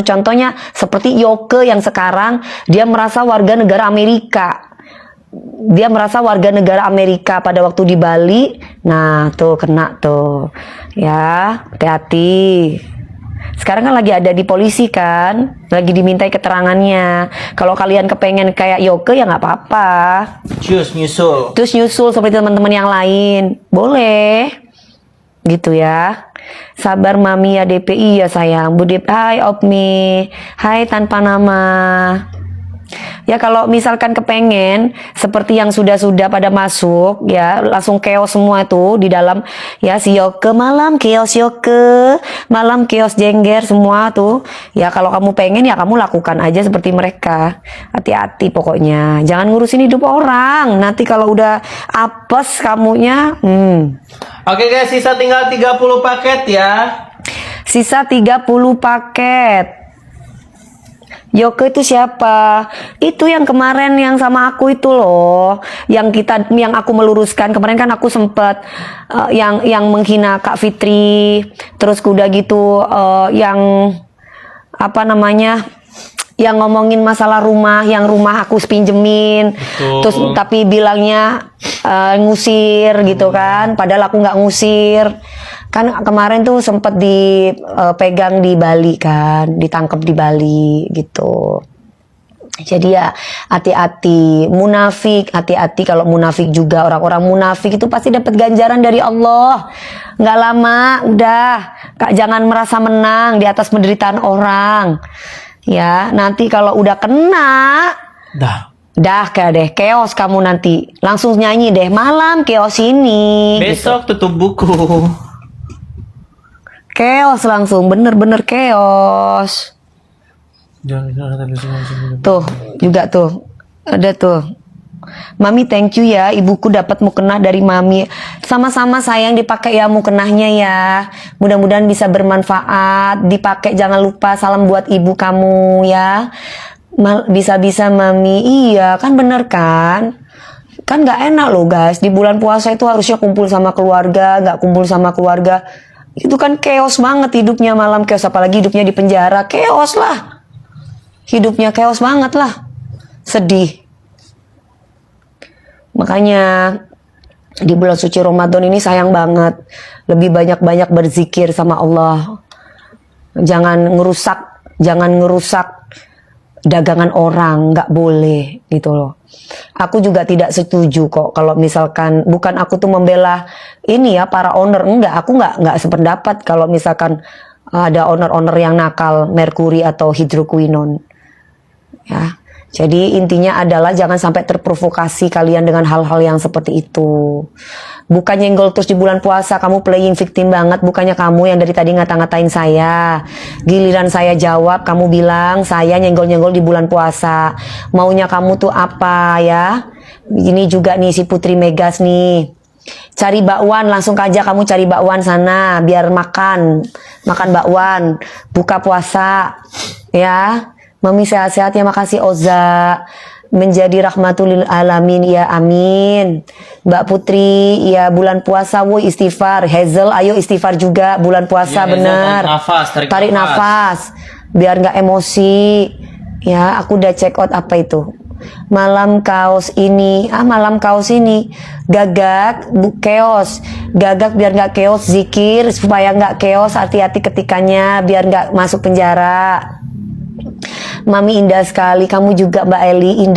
Contohnya seperti Yoke yang sekarang dia merasa warga negara Amerika. Dia merasa warga negara Amerika pada waktu di Bali. Nah, tuh kena tuh. Ya, hati-hati. Sekarang kan lagi ada di polisi kan, lagi dimintai keterangannya. Kalau kalian kepengen kayak Yoke ya nggak apa-apa. Terus nyusul Seperti teman-teman yang lain, boleh. Gitu ya. Sabar mami ya DPI ya sayang. Budip, hai Opmi, hai tanpa nama. Ya kalau misalkan kepengen seperti yang sudah-sudah pada masuk ya langsung chaos semua tuh di dalam ya si Yoke malam chaos Yoke malam chaos jengger semua tuh ya kalau kamu pengen ya kamu lakukan aja seperti mereka. Hati-hati pokoknya jangan ngurusin hidup orang nanti kalau udah apes kamunya. Oke guys, sisa tinggal 30 paket ya. Sisa 30 paket. Yoke itu siapa? Itu yang kemarin yang sama aku itu loh, yang aku meluruskan kemarin kan aku sempet yang menghina Kak Fitri, terus udah gitu yang apa namanya? Yang ngomongin masalah rumah, yang rumah aku pinjemin, terus tapi bilangnya ngusir gitu kan, padahal aku nggak ngusir. Kan kemarin tuh sempet dipegang di Bali kan, ditangkap di Bali gitu. Jadi ya hati-hati, munafik, hati-hati kalau munafik juga. Orang-orang munafik itu pasti dapat ganjaran dari Allah. Nggak lama, udah. Kak, jangan merasa menang di atas penderitaan orang. Ya, nanti kalau udah kena, dah kayak deh, chaos kamu nanti. Langsung nyanyi deh, malam chaos ini. Besok gitu. tutup buku. Chaos langsung, bener-bener chaos. Tuh, juga tuh. Ada tuh. Mami thank you ya, ibuku dapat mukena dari mami. Sama-sama sayang dipakai ya mukenahnya ya. Mudah-mudahan bisa bermanfaat. Dipakai jangan lupa salam buat ibu kamu ya. Bisa-bisa mami, iya kan bener kan? Kan gak enak loh guys, di bulan puasa itu harusnya kumpul sama keluarga, gak kumpul sama keluarga. Itu kan chaos banget hidupnya malam chaos, apalagi hidupnya di penjara, chaos lah. Hidupnya chaos banget lah. Sedih. Makanya di bulan suci Ramadan ini sayang banget. Lebih banyak-banyak berzikir sama Allah. Jangan ngerusak dagangan orang, nggak boleh gitu loh. Aku juga tidak setuju kok kalau misalkan bukan aku tuh membela ini ya para owner, aku nggak sependapat kalau misalkan ada owner-owner yang nakal merkuri atau hidroquinone ya. Jadi intinya adalah jangan sampai terprovokasi kalian dengan hal-hal yang seperti itu. Bukan nyenggol terus di bulan puasa, kamu playing victim banget. Bukannya kamu yang dari tadi ngata-ngatain saya. Giliran saya jawab, kamu bilang saya nyenggol-nyenggol di bulan puasa. Maunya kamu tuh apa ya? Ini juga nih si Putri Megas nih. Cari bakwan, langsung aja kamu cari bakwan sana. Biar makan bakwan. Buka puasa ya. Mami sehat-sehat ya, makasih Oza. Menjadi rahmatul alamin ya, amin. Mbak Putri ya, bulan puasa woi istighfar. Hazel ayo istighfar juga bulan puasa ya, bener. Tarik nafas biar nggak emosi ya. Aku udah check out apa itu malam kaos ini gagak chaos, gagak biar nggak chaos, zikir supaya nggak chaos, hati-hati ketikanya biar nggak masuk penjara. Mami indah sekali, kamu juga Mbak Eli indah.